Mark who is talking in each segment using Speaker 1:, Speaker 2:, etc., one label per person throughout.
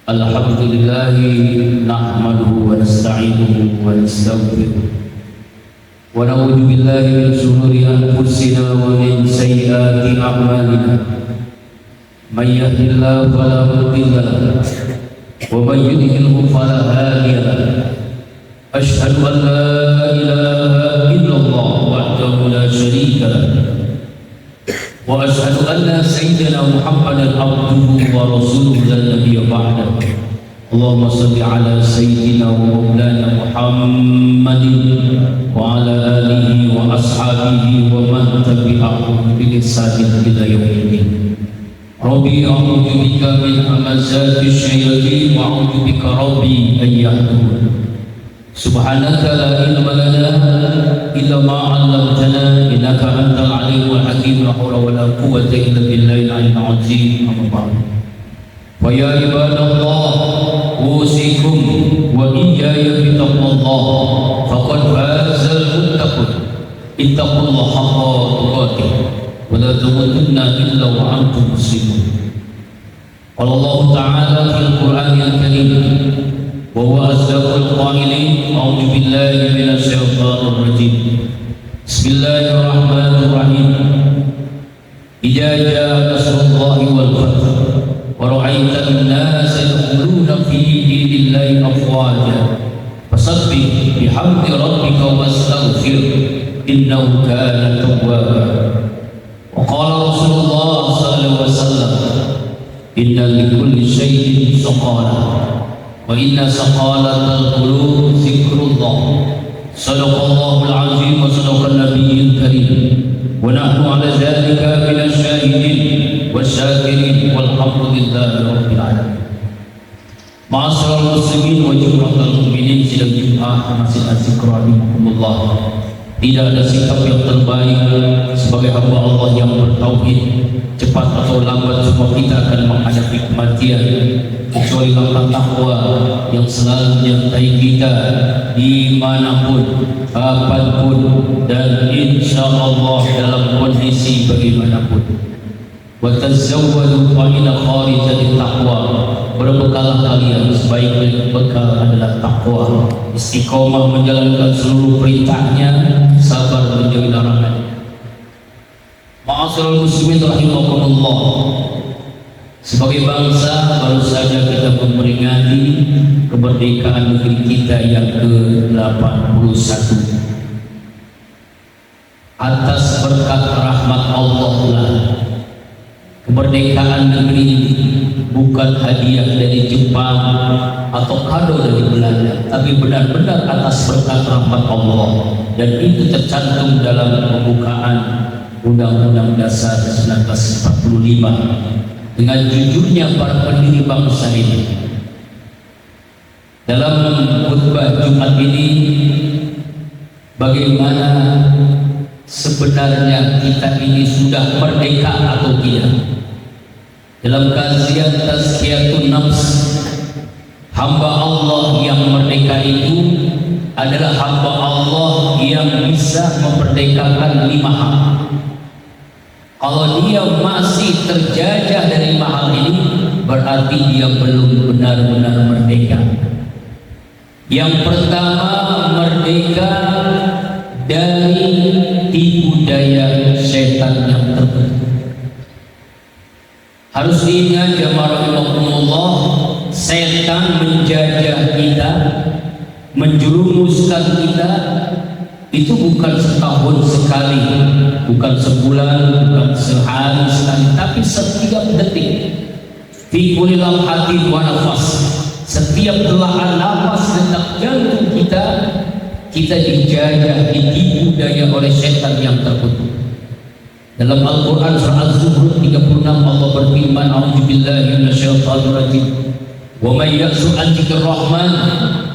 Speaker 1: Alhamdulillah nahmaduhu wa nasta'inuhu wa nastaghfiruh wa na'udzu billahi min shururi anfusina wa min sayyiati a'malina may yahdihillahu fala mudilla lahu wa may yudlilhu fala hadiya lahu asyhadu an la ilaha illallah wahdahu la syarika lahu wa asyhadu anna sayyidina Muhammadan abduhu wa rasuluhu la nabiyya ba'dahu. Allahumma shalli ala sayyidina wa maulana Muhammadin wa ala alihi wa ashabihi wa man tabi'ahum bi ihsanin ila yaumiddin. Rabbi a'udzu bika min hamazati syayatin wa a'udzu bika rabbi an yahdurun. Subhanaka la ilma lana illa ma 'allamtana innaka antal alimul hakim. La haula wala quwwata illa billahil aliyyil azim. Amma ba'd. Wa ya ibadallah usikum wa iyaya bi taqwallah faqad fazal muttaqun. Ittaqullaha haqqa tuqatih wa la tamutunna illa wa antum muslimun. Qala Allah ta'ala fil Qur'anil Karim وهو أصدق القائلين أعوذ بالله من الشيطان الرجيم بسم الله الرحمن الرحيم إذا جاء نصر الله والفتح ورأيت الناس يدخلون في دين الله أفواجا فسبح بحمد ربك واستغفر إنه كان توابا. وقال رسول الله صلى الله عليه وسلم إن لكل شيء سقالا wa inna saqalatal qulub zikrullah. Sadaqallahul azim wa sadaqan nabiyyil karim wa nahnu ala dzalika minasy syahidin wasyakirin walhamdulillahi rabbil alamin. Ma'asyiral muslimin wa jumlatul mu'minin, sidang Jumat Masjid Az-Zikra rahimakumullah. Tidak ada sikap yang terbaik sebagai hamba Allah yang bertauhid. Cepat atau lambat semua kita akan menghadapi kematian, kecuali langkah takwa yang selalu menyertai kita dimanapun, kapanpun, dan insya Allah dalam kondisi bagaimanapun. Wa tazawwadu fa inna khairal taqwa. Berbekalah kalian, sebaik-baik bekal adalah takwa. Istiqomah menjalankan seluruh perintahnya, sabar menjauhi larangannya. Ma'asyiral muslimin rahimakumullah. Sebagai bangsa baru saja kita memperingati kemerdekaan negeri kita yang ke-81. Atas berkat rahmat Allah lah kemerdekaan negeri ini bukan hadiah dari Jepang atau kado dari Belanda, tapi benar-benar atas berkat rahmat Allah, dan itu tercantum dalam pembukaan Undang-Undang Dasar 1945 dengan jujurnya para pendiri bangsa ini. Dalam khutbah Jumat ini, bagaimana sebenarnya kita ini sudah merdeka atau tidak? Dalam kajian Tazkiyatun Nafs, hamba Allah yang merdeka itu adalah hamba Allah yang bisa memerdekakan 5 hal. Kalau dia masih terjajah dari 5 hal ini, berarti dia belum benar-benar merdeka. Yang pertama, merdeka dari tipu daya setan yang terbentuk. Harus diingat jamaah rahimakumullah, setan menjajah kita, menjerumuskan kita, itu bukan setahun sekali, bukan sebulan, bukan sehari sekali, tapi setiap detik. Fi kulli lamhatin wa nafas, setiap helahan nafas, detak jantung kita dijajah, ditipu daya oleh setan yang terkutuk. Dalam Al-Quran surah Az-Zukhruf 36 Allah berfirman, a'udzubillahi minasyaitonir rajim, wa may ya'shu an dzikrir rahman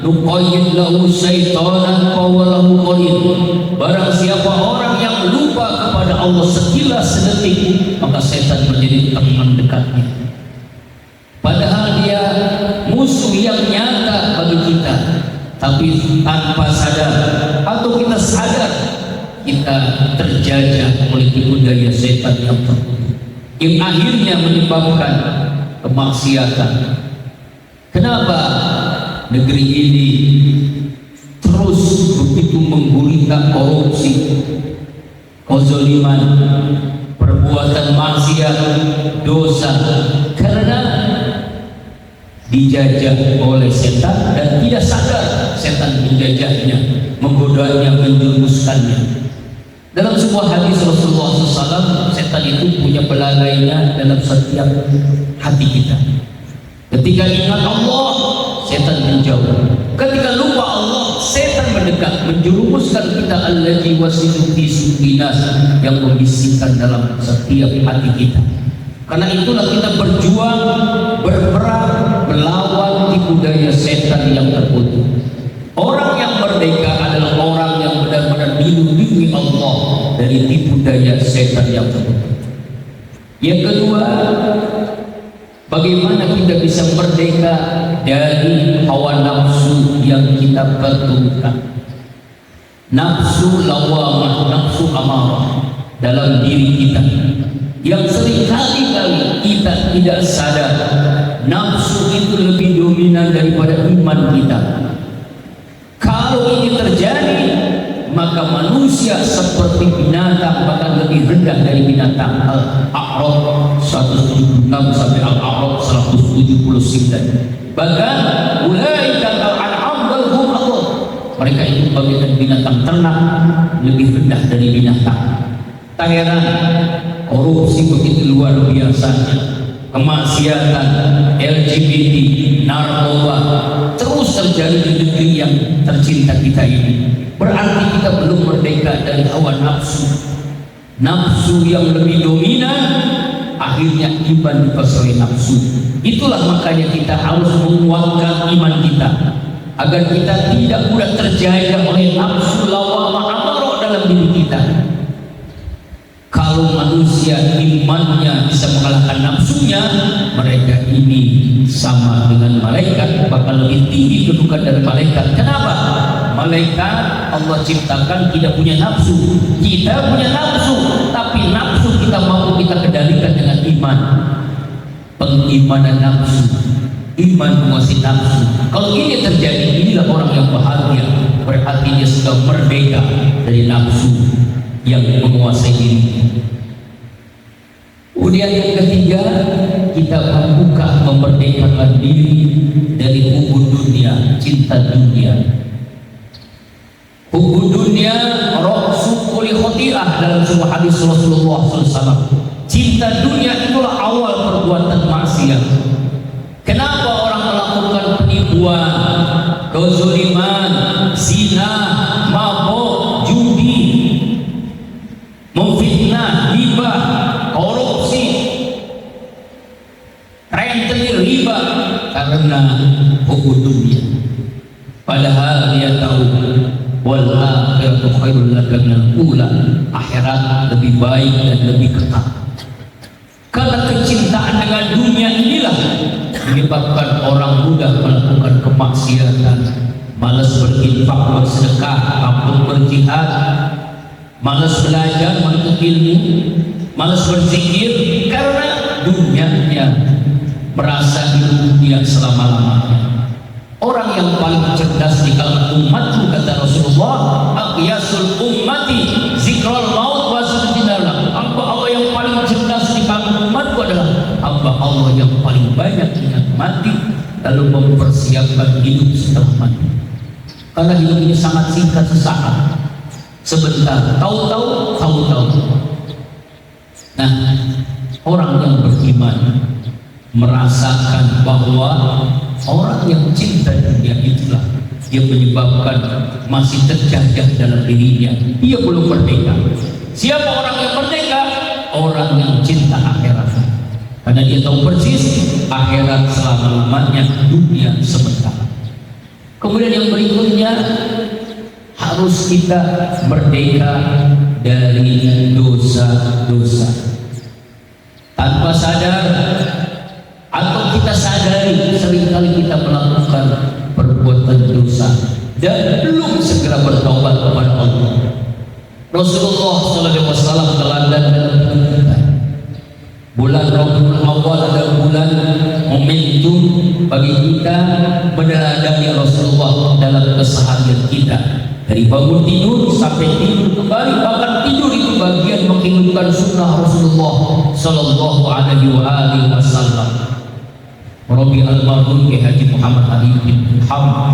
Speaker 1: nuqayyid lahu syaitanan fa huwa lahu qarin. Barang siapa orang yang lupa kepada Allah sekilas sedetik, maka setan menjadi teman dekatnya. Padahal dia musuh yang nyata bagi kita, tapi tanpa sadar atau kita sadar, sadar, kita terjajah oleh tipu daya setan yang terkutuk. yang akhirnya menyebabkan kemaksiatan. Kenapa negeri ini terus begitu menggulita korupsi, kezaliman, perbuatan maksiat, dosa? Karena dijajah oleh setan dan tidak sadar setan menjajahnya, menggodanya, menjerumuskannya. Dalam sebuah hadis Rasulullah SAW, setan itu punya belalainya dalam setiap hati kita. Ketika ingat Allah, setan menjauh. Ketika lupa Allah, setan mendekat, menjerumuskan kita allazi wasilu fi sudinas, yang membisikkan dalam setiap hati kita. Karena itulah kita berjuang, berperang, melawan tipu daya setan yang terkutuk. Orang yang merdeka adalah orang yang benar-benar dilindungi Allah dari tipu daya setan yang terkutuk. Yang kedua, bagaimana kita bisa merdeka dari hawa nafsu yang kita perturutkan, nafsu lawamah, nafsu amarah dalam diri kita, yang seringkali kita tidak sadar nafsu itu lebih dominan daripada iman kita. Kalau ini terjadi, maka manusia seperti binatang, bahkan lebih rendah dari binatang. Al-A'raf 176 sampai Al-A'raf 179. Bahkan ulaika al-an'am bal hum adall. Mereka itu bagaikan binatang ternak, lebih rendah dari binatang. Tak heran korupsi begitu luar biasanya, kemaksiatan, LGBT, narkoba terus terjadi di negeri yang tercinta kita ini. Berarti kita belum merdeka dari hawa nafsu. Nafsu yang lebih dominan, akhirnya iman dipasari nafsu. Itulah makanya kita harus menguatkan iman kita, agar kita tidak mudah terjajah oleh nafsu lawamah amarah dalam diri kita. Kalau manusia imannya bisa mengalahkan nafsunya, mereka ini sama dengan malaikat, bahkan lebih tinggi kedudukan dari malaikat. Kenapa? Malaikat Allah ciptakan tidak punya nafsu, kita punya nafsu, tapi nafsu kita mampu kita kendalikan dengan iman. Pengimanan nafsu, iman menguasai nafsu. Kalau ini terjadi, inilah orang yang bahagia, berarti dia sudah merdeka dari nafsu yang menguasai diri. Kemudian yang ketiga, kita membuka, memerdekakan diri dari hubud dunia, cinta dunia. Hubud dunia ra'su kulli khati'ah, dalam sebuah hadis Rasulullah SAW. Cinta dunia itulah awal perbuatan maksiat. Kenapa orang melakukan penipuan, kezaliman, zina, mabuk, judi, memfitnah, riba, korupsi, rentenir riba? Karena hubud dunia. Padahal dia tahu wal akhiratu khairul laka minal ula, akhirat lebih baik dan lebih kekal. Karena kecintaan dengan dunia inilah menyebabkan orang mudah melakukan kemaksiatan, malas berinfak, bersedekah, takut berjihad, malas belajar menuntut ilmu, malas berzikir, karena dunianya, merasa hidup dunia selama-lamanya. Orang yang paling cerdas di kalangan umatku, kata Rasulullah, aqyasul ummati zikrul maut wa sujudillah. Hamba Allah yang paling cerdas di kalangan umatku adalah hamba Allah yang paling banyak ingat mati, lalu mempersiapkan hidup setelah mati. Karena hidup ini sangat singkat, sesaat, sebentar, tahu-tahu. Nah, orang yang beriman merasakan bahwa orang yang cinta dunia itulah dia menyebabkan masih terjajah dalam dirinya, dia belum merdeka. Siapa orang yang merdeka? Orang yang cinta akhirat, karena dia tahu persis akhirat selama-lamanya, dunia sementara. Kemudian yang berikutnya, harus kita merdeka dari dosa-dosa. Tanpa sadar atau kita sadari, seringkali kita melakukan perbuatan dosa dan belum segera bertobat kepada Allah. Rasulullah SAW teladan dalam hidup kita. Bulan Rabiul Awal adalah bulan momentum bagi kita meneladani Rasulullah dalam keseharian kita. Dari bangun tidur sampai tidur kembali, bahkan tidur itu bagian menghidupkan sunnah Rasulullah Sallallahu Alaihi Wasallam. Rabi almarhum Ki Haji Muhammad Ali bin Muhammad,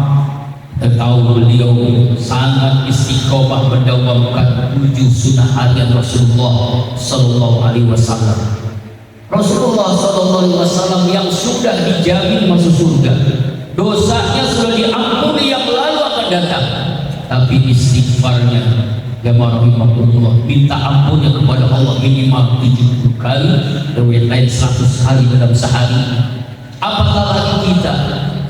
Speaker 1: kita tahu beliau sangat istiqomah mendawamkan 7 sunnah harian Rasulullah Sallallahu Alaihi Wasallam. Rasulullah Sallallahu Alaihi Wasallam yang sudah dijamin masuk surga, dosanya sudah diampuni yang lalu akan datang, tapi istighfarnya ya marhamullah, minta ampunnya kepada Allah minimal 70 kali, riwayat lain 100 kali dalam sehari. Apakah lagi kita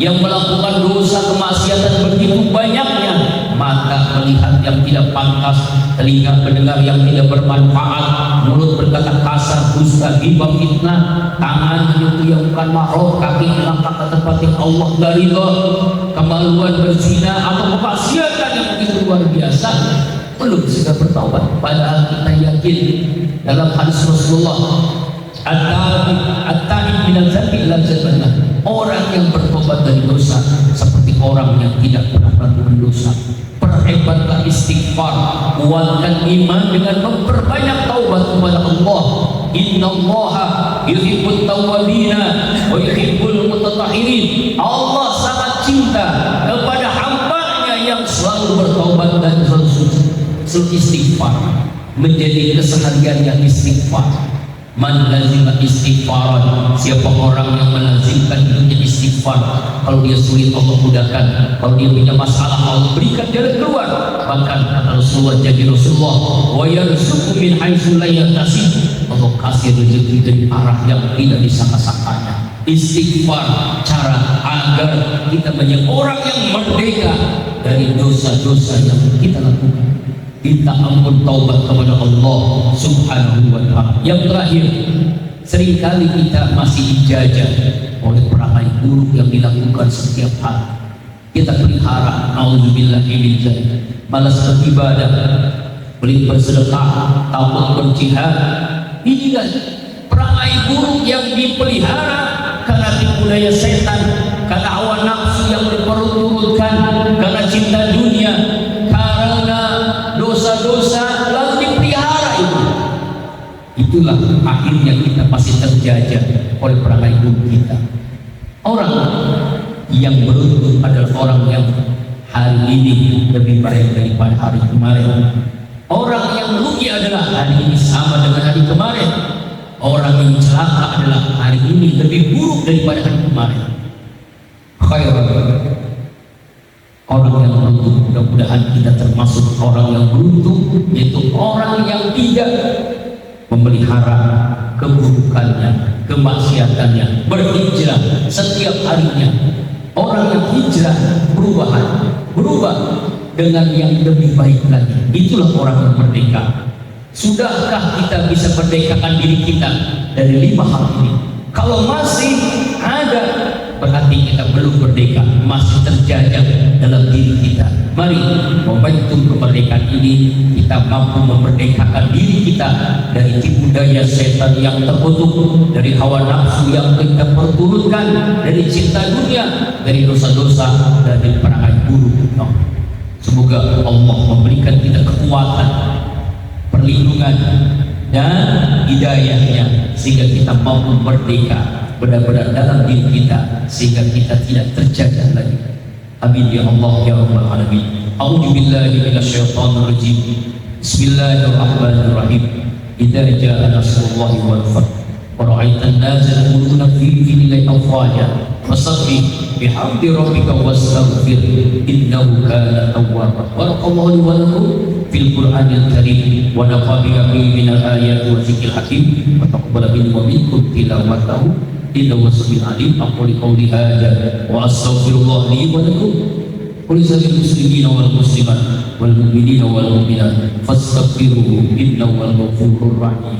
Speaker 1: yang melakukan dosa kemaksiatan begitu banyaknya, mata melihat yang tidak pantas, telinga mendengar yang tidak bermanfaat, mulut berkata kasar, dusta, ghibah, fitnah, tangan menyentuh yang bukan mahram, kaki melangkah ke tempat yang Allah nggak ridho, kemaluan berzina atau kemaksiatan yang begitu luar biasa, belum segera bertaubat. Padahal kita yakin dalam hadis Rasulullah, at-taib minal dzambi ila dzambillah, orang yang bertobat dari dosa seperti orang yang tidak pernah melakukan dosa. Perhebatlah istighfar, kuatkan iman dengan memperbanyak taubat kepada Allah. Innallaha yuhibbut tawwabina wa yuhibbul mutatahhirin. Allah sangat cinta kepada hamba-Nya yang selalu bertaubat dan selalu istighfar. Menjadi kesehariannya istighfar. Man lazima istighfaran, siapa orang yang melazimkan hidupnya istighfar, kalau dia sulit Allah mudahkan, kalau dia punya masalah Allah berikan jalan keluar. Bahkan kata Rasulullah, jadi Rasulullah, wa yarzuqu min haitsu la yahtasib, Allah kasih rezeki dari arah yang tidak disangka-sangkanya. Istighfar cara agar kita menjadi orang yang merdeka dari dosa-dosa yang kita lakukan. Minta ampun taubat kepada Allah Subhanahu wa ta'ala. Yang terakhir, seringkali kita masih dijajah oleh perangai buruk yang dilakukan setiap hari. Kita pelihara, auzubillahi min dzalik, malas beribadah, pelit bersedekah, takut berjihad. Inilah perangai buruk yang dipelihara karena tipu daya setan, karena hawa nafsu yang diperturutkan, karena cinta dunia, karena dosa-dosa lalu dipelihara itu. Itulah akhirnya kita pasti terjajah oleh perangai buruk kita. Orang yang beruntung adalah orang yang hari ini lebih baik daripada hari kemarin. Orang yang rugi adalah hari ini sama dengan hari kemarin. Orang yang celaka adalah hari ini lebih buruk daripada hari kemarin. Khairan, orang yang beruntung, mudah-mudahan kita termasuk orang yang beruntung, yaitu orang yang tidak memelihara keburukannya, kemaksiatannya, berhijrah setiap harinya. Orang yang hijrah berubah dengan yang lebih baik lagi. Itulah orang yang merdeka. Sudahkah kita bisa merdekakan diri kita dari 5 hal ini? Kalau masih ada, berarti kita belum merdeka, masih terjajah dalam diri kita. Mari momentum kemerdekaan ini kita mampu memerdekakan diri kita dari tipu daya setan yang terkutuk, dari hawa nafsu yang kita perturutkan, dari cinta dunia, dari dosa-dosa, dari perangai buruk. Semoga Allah memberikan kita kekuatan, perlindungan dan hidayahnya sehingga kita mampu merdeka benar-benar dalam diri kita, sehingga kita tidak terjajah lagi. Amin ya Allah ya rabbal alamin. A'udzu billahi minasyaitonir rajim. Bismillahirrahmanirrahim. Idza jaa nasrullahi wal fath wa ra'aitan nasa yadkhuluna fi dinillahi afwaja fasabbih bihamdi rabbika wastaghfir innahu kana tawwaba. Barakallahu li wa lakum fil Qur'anil Karim wa nafa'ani minal ayati wa dzikril hakim wa taqabbal minni wa minkum tilawatahu innahu samiul alim. Aqulu qawli hadza wa astaghfirullah li wa lakum wa lisa'iril muslimina wal muslimat wal mu'minina wal mu'minat fastaghfiruhu innahu wal ghafurur rahim.